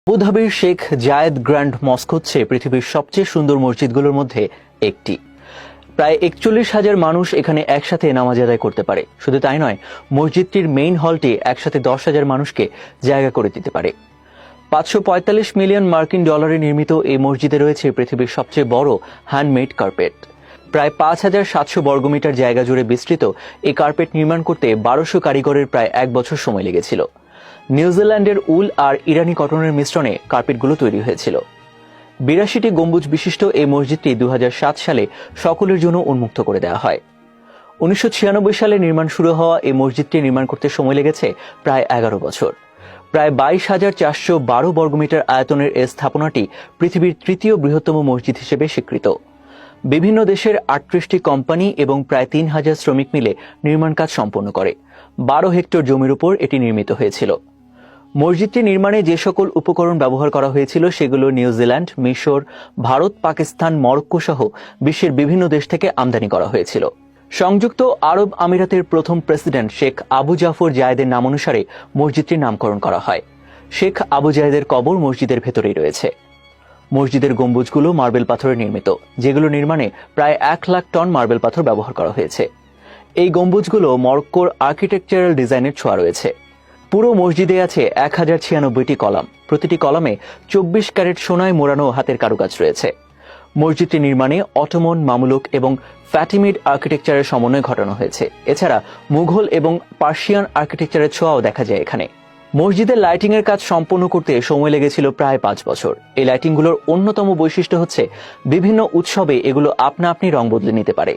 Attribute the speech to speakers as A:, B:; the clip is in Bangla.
A: আবুধাবির শেখ জায়েদ গ্র্যান্ড মস্ক হচ্ছে পৃথিবীর সবচেয়ে সুন্দর মসজিদগুলোর মধ্যে একটি। প্রায় ৪১,০০০ মানুষ এখানে একসাথে নামাজ আদায় করতে পারে। শুধু তাই নয়, মসজিদটির মেইন হলটি একসাথে ১০,০০০ মানুষকে জায়গা করে দিতে পারে। ৫৪৫ মিলিয়ন মার্কিন ডলারে নির্মিত এই মসজিদে রয়েছে পৃথিবীর সবচেয়ে বড় হ্যান্ডমেড কার্পেট। প্রায় ৫,৭০০ বর্গমিটার জায়গা জুড়ে বিস্তৃত এই কার্পেট নির্মাণ করতে ১২০০ কারিগরের প্রায় ১ বছর সময় লেগেছিল। নিউজিল্যান্ডের উল আর ইরানি কটনের মিশ্রণে কার্পেটগুলো তৈরি হয়েছিল। ৮২টি গম্বুজ বিশিষ্ট এই মসজিদটি ২০০৭ সালে সকলের জন্য উন্মুক্ত করে দেওয়া হয়। ১৯৯৬ সালে নির্মাণ শুরু হওয়া এই মসজিদটি নির্মাণ করতে সময় লেগেছে প্রায় ১১ বছর। প্রায় ২২,৪১২ বর্গমিটার আয়তনের এই স্থাপনাটি পৃথিবীর তৃতীয় বৃহত্তম মসজিদ হিসেবে স্বীকৃত। বিভিন্ন দেশের ৩৮টি কোম্পানি এবং প্রায় ৩,০০০ শ্রমিক মিলে নির্মাণ কাজ সম্পন্ন করে। ১২ হেক্টর জমির উপর এটি নির্মিত হয়েছিল। মসজিদটি নির্মাণে যে সকল উপকরণ ব্যবহার করা হয়েছিল সেগুলো নিউজিল্যান্ড, মিশর, ভারত, পাকিস্তান, মরক্কো সহ বিশ্বের বিভিন্ন দেশ থেকে আমদানি করা হয়েছিল। সংযুক্ত আরব আমিরাতের প্রথম প্রেসিডেন্ট শেখ আবু জাফর জায়েদের নামানুসারে মসজিদটির নামকরণ করা হয়। শেখ আবু জায়েদের কবর মসজিদের ভেতরেই রয়েছে। মসজিদের গম্বুজগুলো মার্বেল পাথরে নির্মিত, যেগুলো নির্মাণে প্রায় ১ লাখ টন মার্বেল পাথর ব্যবহার করা হয়েছে। এই গম্বুজগুলো মরক্কোর আর্কিটেকচারাল ডিজাইনের ছোঁয়া রয়েছে। পুরো মসজিদে আছে ১,০৯৬টি কলাম। প্রতিটি কলামে ২৪ ক্যারেট সোনায় মোড়ানো হাতের কারুকাজ রয়েছে। মসজিদটি নির্মাণে অটোমন, মামলুক এবং ফ্যাটিমিড আর্কিটেকচারের সমন্বয় ঘটানো হয়েছে। এছাড়া মুঘল এবং পার্সিয়ান আর্কিটেকচারের ছোঁয়াও দেখা যায় এখানে। মসজিদের লাইটিং এর কাজ সম্পন্ন করতে সময় লেগেছিল প্রায় ৫ বছর। এই লাইটিংগুলোর অন্যতম বৈশিষ্ট্য হচ্ছে বিভিন্ন উৎসবে এগুলো আপনা আপনি রং বদলে নিতে পারে।